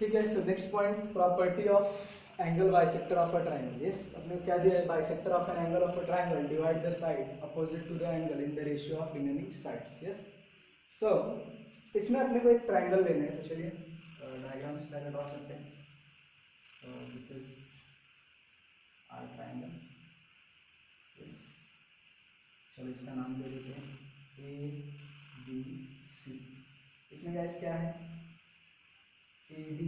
ठीक है। So next point, property of angle bisector of a triangle. Yes, अपने को क्या दिया है, bisector of an angle of a triangle divide the side opposite to the angle in the ratio of remaining sides. Yes, so इसमें अपने को एक triangle लेना है, तो चलिए डायग्राम्स पहले ड्रॉ करते हैं। So this is our triangle. Yes, चलो इसका नाम दे देते हैं ए बी सी। इसमें गाइस क्या है, ए डी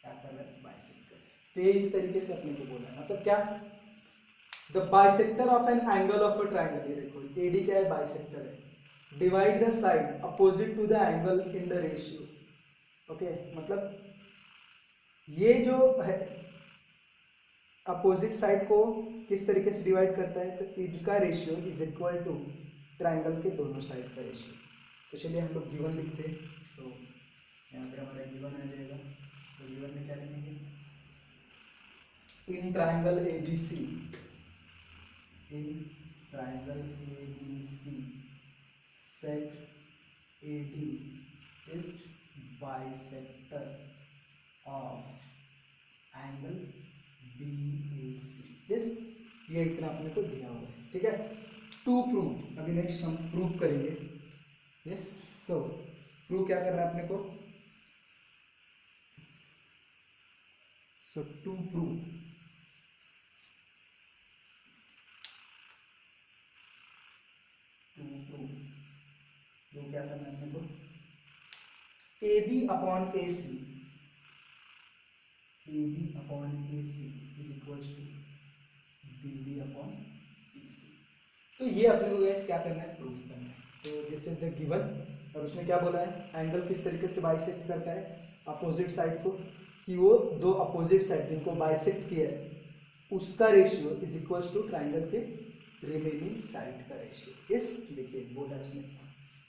क्या कर रहा है, बाइसेक्टर। तो ये इस तरीके से अपने को बोला है, मतलब क्या, the bisector of an angle of a triangle. ये देखो ए डी क्या है, बाइसेक्टर है। Divide the side opposite to the angle in the ratio. Okay, मतलब ये जो है अपोजिट साइड को किस तरीके से डिवाइड करता है, तो इनका ratio is equal to triangle के दोनों साइड का रेशियो। तो चलिए हम लोग गिवन लिखते हैं। सो यहाँ पे हमारा गिवन आ जाएगा। सो गिवन में क्या लिखेंगे, in triangle A B C, in triangle A B C set A D is bisector of angle B A C. Yes, ये इतना अपने को दिया हुआ है। ठीक है, टू प्रूव, अभी नेक्स्ट हम प्रूव करेंगे। यस, सो प्रूव क्या करना है अपने को, सो टू प्रूव, प्रूव क्या करना है अपने को, A B upon A C, A B upon A C is equal to B D upon A C. तो ये अपने को गैस क्या करना है, प्रूव करना है। तो दिस इज द गिवन, और उसने क्या बोला है, एंगल किस तरीके से बाइसेक्ट करता है अपोजिट साइड को, कि वो दो अपोजिट साइड जिनको बाइसेक्ट किया है उसका ratio is equal to triangle के रिमेनिंग साइड का रेशियो। इस देखिए बोला उसने,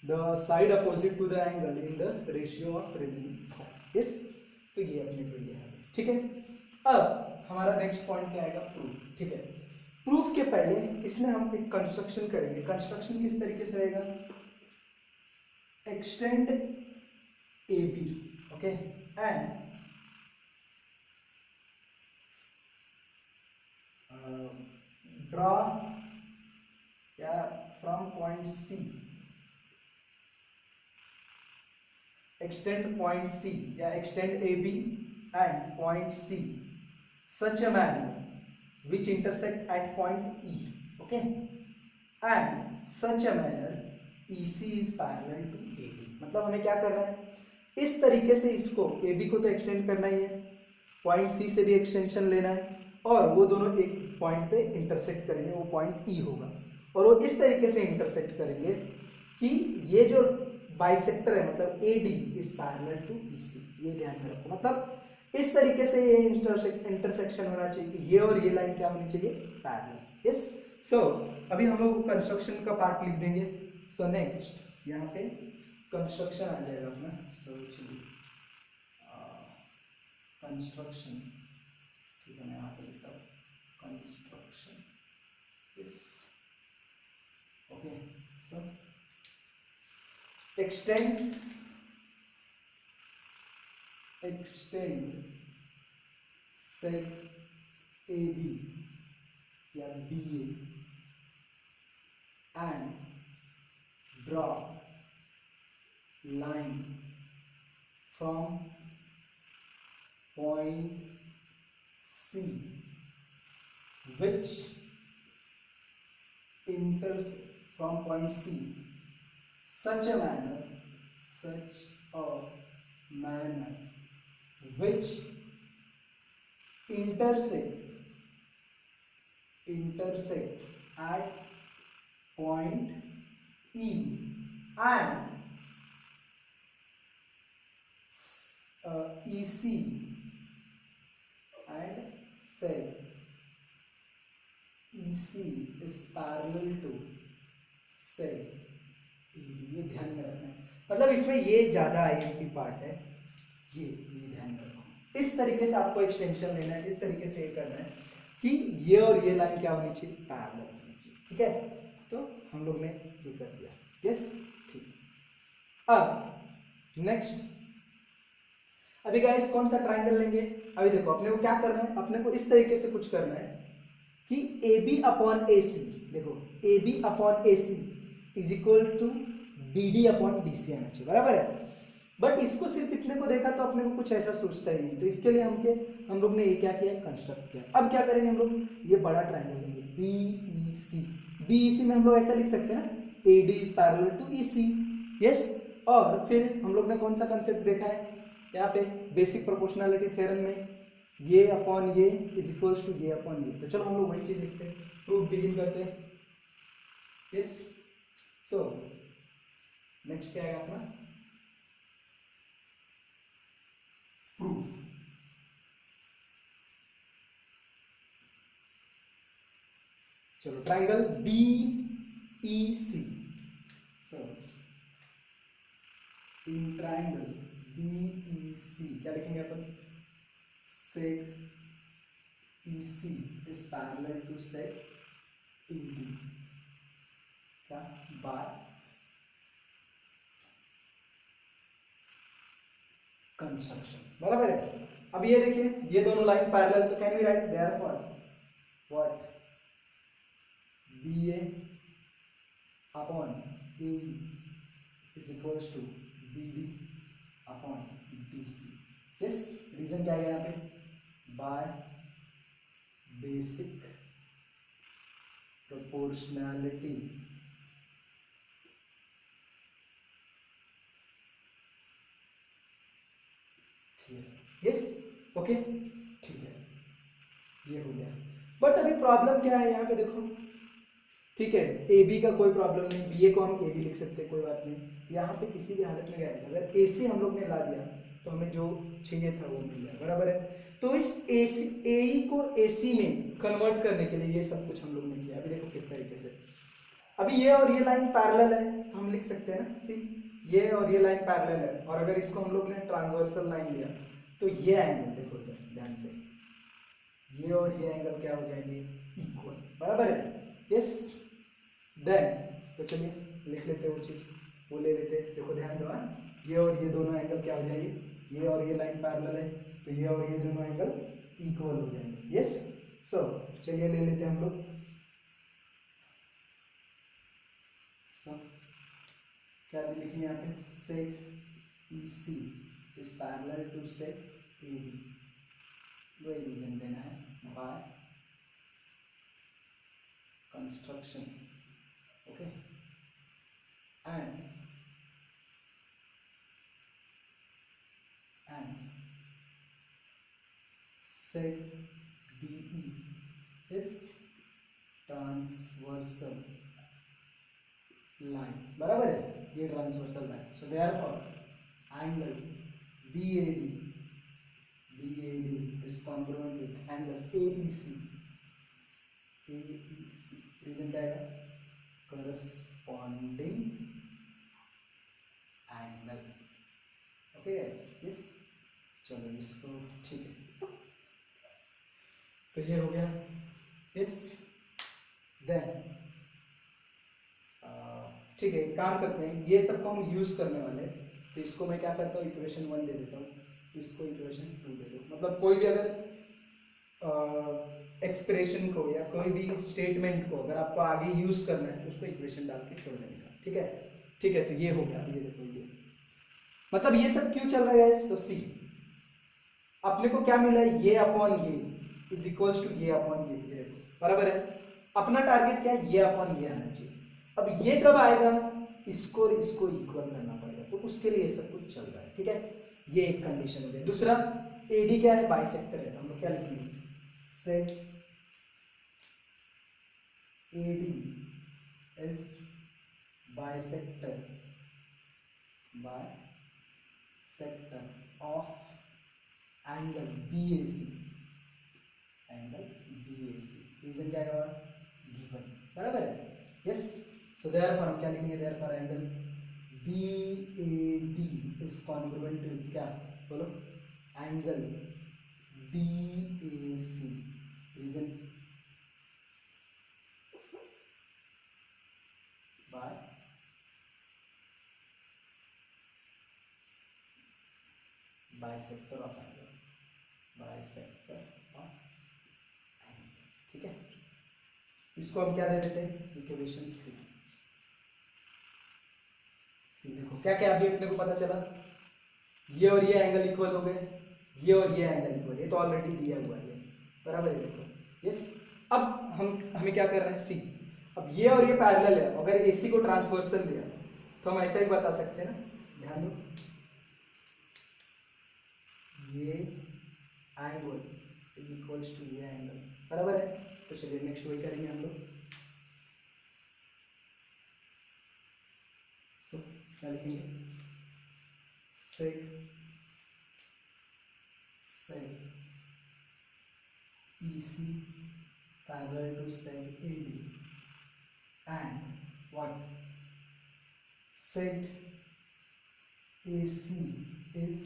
the side opposite to the angle in the ratio of remaining side. Yes, तो ये अपने को ये है। ठीक है, अब हमारा नेक्स्ट पॉइंट क्या आएगा, प्रूफ। ठीक है, प्रूफ के पहले इसमें हम एक कंस्ट्रक्शन करेंगे। कंस्ट्रक्शन किस तरीके से रहेगा, extend A B, okay, and draw या from point C, extend point C या extend AB and point C such a manner which intersect at point E, okay, and such a manner EC is parallel to AB। मतलब हमें क्या करना है, इस तरीके से इसको AB को तो एक्सटेंड करना ही है, पॉइंट C से भी एक्सटेंशन लेना है, और वो दोनों एक पॉइंट पे इंटरसेक्ट करेंगे, वो पॉइंट E होगा, और वो इस तरीके से इंटरसेक्ट करेंगे कि ये जो बाइसेक्टर है, मतलब AD is parallel to BC। ये ध्यान में रखो, मतलब इस तरीके से ये इंटरसेक्शन होना चाहिए कि ये और ये लाइन क्या होनी चाहिए, पैरेलल। यस, सो अभी हम लोग कंस्ट्रक्शन का पार्ट लिख देंगे। सो नेक्स्ट यहाँ पे कंस्ट्रक्शन आ जाएगा अपना। सो चलिए कंस्ट्रक्शन, ठीक है, मैं यहाँ पे लिखता हूँ कंस्ट्रक्शन। यस, ओके, सो extend sec AB या BA and draw line from point C which intersect from point C such a manner which intersect at point E and EC and say EC is parallel to say ED। ये ध्यान में रखना है, मतलब इसमें ये ज्यादा आईएमपी पार्ट है, ये ध्यान में रखो। इस तरीके से आपको एक्सटेंशन लेना है, इस तरीके से ये करना है कि ये और ये लाइन क्या होनी चाहिए, पैरेलल होनी चाहिए। ठीक है, तो हम लोग ने ये कर दिया। यस, ठीक। अब नेक्स्ट अभी गाइस कौन सा ट्राइंगल लेंगे? अभी देखो अपने को क्या करना है, अपने को इस तरीके से कुछ करना है कि ए बी अपॉन ए सी, देखो A B upon A C is equal to B D upon D C आना चाहिए, बराबर है। बट इसको सिर्फ इतने को देखा तो अपने को कुछ ऐसा सोचता ही नहीं, तो इसके लिए हम लोग ने ये क्या किया, कंस्ट्रक्ट किया। अब क्या करेंगे हम लोग, ये बड़ा ट्राइंगल लेंगे बी ई सी। बी ई सी में हम लोग ऐसा लिख सकते हैं ना, A D is parallel to E C, yes. और फिर हम लोग ने कौन सा कंसेप्ट देखा है यहाँ पे, बेसिक प्रोपोर्शनैलिटी थ्योरम में ये अपॉन ये इज इक्वल्स टू ये अपॉन ये। तो चलो हम लोग वही चीज लिखते हैं, प्रूफ बिगिन करते हैं। यस, सो नेक्स्ट क्या आएगा अपना, प्रूफ। चलो triangle B E C, so in triangle B E C क्या लिखेंगे अपन, sec EC is parallel to sec ED क्या बाय कंस्ट्रक्शन, बराबर है। अब ये देखिए ये दोनों लाइन पैरेलल, तो can we write therefore what BA upon AE is equals to BD upon BC। Yes, reason क्या है यहाँ पे, by basic proportionality yes, okay ठीक है, ये हो गया। बट अभी प्रॉब्लम क्या है यहाँ पे देखो, ठीक है ए बी का कोई प्रॉब्लम नहीं, बी ए को हम ए बी लिख सकते हैं, कोई बात नहीं। यहाँ पे किसी भी हालत में गया अगर ए सी हम लोग ने ला दिया तो हमें जो चाहिए था वो मिल गया, बराबर है। तो इस ए सी ए ई को ए सी में कन्वर्ट करने के लिए ये सब कुछ हम लोग ने किया। अभी देखो किस तरीके से, अभी ये और ये लाइन पैरेलल है तो हम लिख सकते हैं ना, सी ये और ये लाइन पैरेलल है, और अगर इसको हम लोग ने ट्रांसवर्सल लाइन लिया तो ये एंगल देखो ध्यान से, ये और ये एंगल क्या हो जाएंगे, इक्वल, बराबर है। यस, देन तो चलिए लिख लेते हैं वो चीज, वो ले लेते हैं। देखो ध्यान दो, ये और ये दोनों एंगल क्या हो जाएंगे, ये और ये लाइन पैरेलल है तो ये और ये दोनों एंगल इक्वल हो जाएंगे। यस, सो चलिए ले लेते हैं हम लोग। क्या लिखेंगे यहाँ पे, sec EC is parallel to sec AD, वही रीजन देना है by construction, okay, and sec BE is transversal line, बराबर है, ये transversal line. So therefore angle BAD is congruent with angle AEC, reason क्या है, corresponding angle, okay guys. Yes, चलो इसको ठीक है, तो ये हो गया। यस, देन ठीक है, काम करते हैं, ये सब को हम यूज करने वाले हैं, तो इसको मैं क्या करता हूँ, इक्वेशन 1 दे देता हूँ, इसको इक्वेशन 2 दे दो। मतलब कोई भी अगर एक्सप्रेशन को या कोई भी स्टेटमेंट को अगर आपको आगे यूज करना है तो उसको इक्वेशन डाल के छोड़ देने का, ठीक है। ठीक है, तो ये हो गया। ये देखो ये मतलब ये सब क्यों चल रहा है, तो सी अपने को क्या मिला है, ये अपॉन ये इज इक्वल्स टू ये अपॉन ये, बराबर है। अपना टारगेट क्या है, ये अपॉन ये आना चाहिए। अब ये कब आएगा, इसको और इसको इक्वल करना पड़ेगा, तो उसके लिए सब कुछ चल रहा है, ठीक है। ये एक कंडीशन हो गई। दूसरा, एडी क्या है, बाइसेक्टर है, तो हम लोग क्या लिखेंगे, set AD is bisector of angle BAC, reason क्या है, गिवन, बराबर है। यस, सो देयरफॉर हम क्या लिखेंगे, therefore angle BAD is congruent to क्या, बोलो, angle BAC, reason by bisector of angle, bisector of angle, ठीक है। इसको हम क्या दे देते हैं, इक्वेशन 3। सी देखो क्या क्या अभी अपने को पता चला, ये और ये एंगल इक्वल हो गए, ये और ये एंगल इक्वल, ये तो ऑलरेडी दिया हुआ है बराबर है, देखो यस। अब हमें क्या कर रहे हैं, सी। अब ये और ये पैरेलल है, अगर एसी को ट्रांसवर्सल लिया तो हम ऐसा ही बता सकते हैं ना, ध्यान दो, ये एंगल इज इक्वल्स टू ये एंगल, बराबर है। तो चलिए नेक्स्ट वही करेंगे हम लोग। सो क्या लिखेंगे, सेक EC parallel to seg AD and what, seg AC is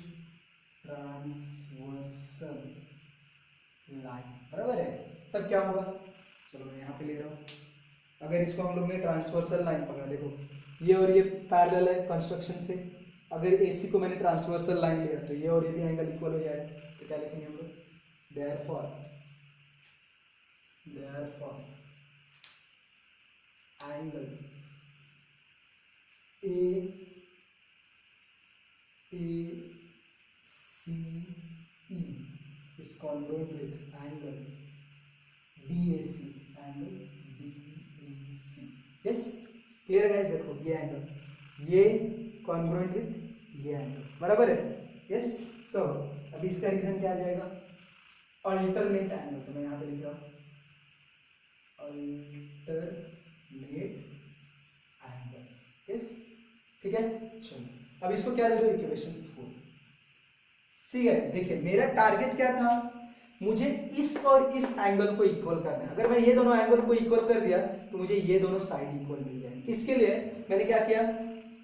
transversal line, बराबर है। तब क्या होगा, चलो मैं यहाँ पे ले रहा हूँ, अगर इसको हम लोग ने ट्रांसवर्सल लाइन पकड़ा, देखो ये और ये पैरेलल है कंस्ट्रक्शन से, अगर AC को मैंने ट्रांसवर्सल लाइन लिया तो ये और ये भी एंगल इक्वल हो जाएगा। तो क्या लिखेंगे हम लोग, therefore angle ACE is congruent with angle DAC, yes clear guys. देखो ये एंगल, ये कॉन्ग्रुएंट विथ ये एंगल, बराबर है, यस। सो अभी इसका रीजन क्या आ जाएगा, अल्टरनेट एंगल, तो मैं यहाँ पे लिख रहा हूँ अल्टरनेट एंगल, यस ठीक है। चलो अब इसको क्या दे दो, इक्वेशन 4। सी गाइस देखिए मेरा टारगेट क्या था, मुझे इस और इस एंगल को इक्वल करना है। अगर मैं ये दोनों एंगल को इक्वल कर दिया तो मुझे ये दोनों साइड इक्वल मिल जाएंगे। इसके लिए मैंने क्या किया,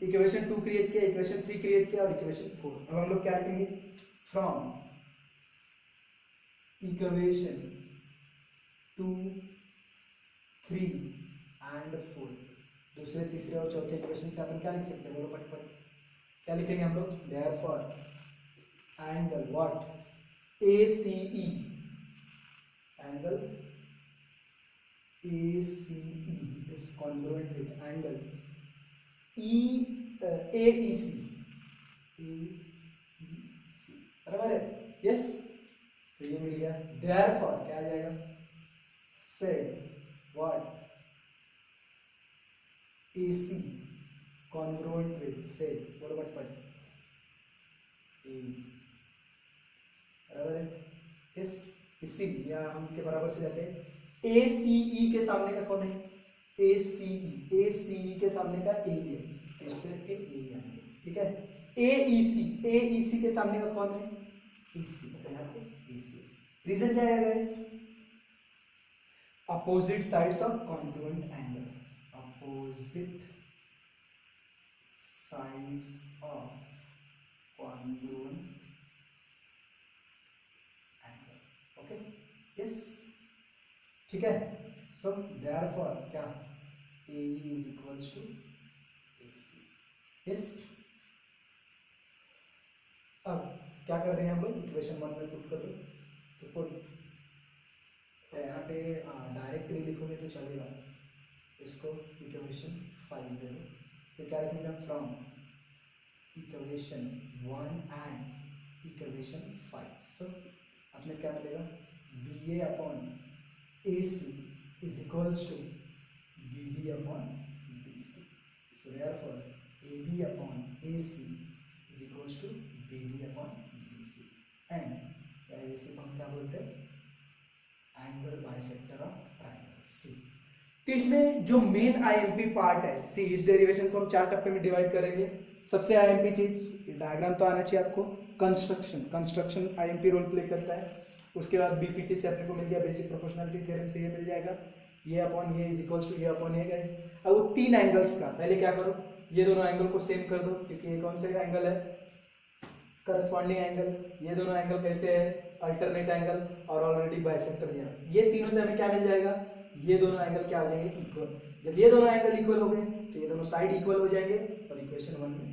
इक्वेशन 2 क्रिएट किया, इक्वेशन 3 क्रिएट किया और इक्वेशन 4। अब हम लोग क्या लिखेंगे, फ्रॉम इक्वेशन 2, 3 एंड 4, दूसरे तीसरे और चौथे इक्वेशन से अपन क्या लिख सकते हैं, बोलो फटफट, क्या लिखेंगे हम लोग, therefore angle what, ACE, angle ACE is congruent with angle AEC, बराबर है, यस। तो ये मिल गया, therefore क्या आ जाएगा, said what AC congruent with said, बोलो बट बराबर है, यस। इसीलिए हम के बराबर से जाते हैं, ACE के सामने का कौन है, ACE के सामने का A है, तो इस पे A आएगा, ठीक है। AEC के सामने का कौन है, AC, तो यहाँ पे AC। रीजन क्या है guys, opposite sides of congruent angle, opposite sides of congruent angle, okay yes ठीक है। सो देयरफॉर क्या, AE is equals to AC, yes. अब क्या कर देंगे हम लोग, इक्वेशन 1 में पुट कर दो, तो पुट यहाँ पे डायरेक्ट भी लिखोगे तो चलेगा, इसको इक्वेशन 5 दे दो, फिर क्या लिखेंगे, फ्रॉम इक्वेशन 1 एंड इक्वेशन 5। सो अपने क्या मिलेगा, BA upon AC is equals to BD upon BC. So therefore AB upon AC is equals to BD upon BC. And guys इसे हम क्या बोलते हैं, angle bisector of triangle C। तो इसमें जो मेन IMP पार्ट है C, इस डेरिवेशन को हम 4 टप्पे में डिवाइड करेंगे। सबसे IMP चीज, डायग्राम तो आना चाहिए आपको, कंस्ट्रक्शन IMP रोल प्ले करता है। उसके बाद BPT से अपने को मिल गया, बेसिक प्रोपोर्शनलिटी थ्योरम से ये मिल जाएगा, ये अपॉन ये इज इक्वल्स टू ये अपॉन ये गाइस। अब वो 3 एंगल्स का पहले क्या करो, ये दोनों एंगल को सेम कर दो, क्योंकि ये कौन सा एंगल है, करस्पॉन्डिंग एंगल। ये दोनों एंगल कैसे है, अल्टरनेट एंगल, और ऑलरेडी बाइसेक्टर दिया। ये तीनों से हमें क्या मिल जाएगा, ये दोनों एंगल क्या हो जाएंगे, इक्वल। जब ये दोनों एंगल इक्वल हो गए तो ये दोनों साइड इक्वल हो जाएंगे और इक्वेशन 1 में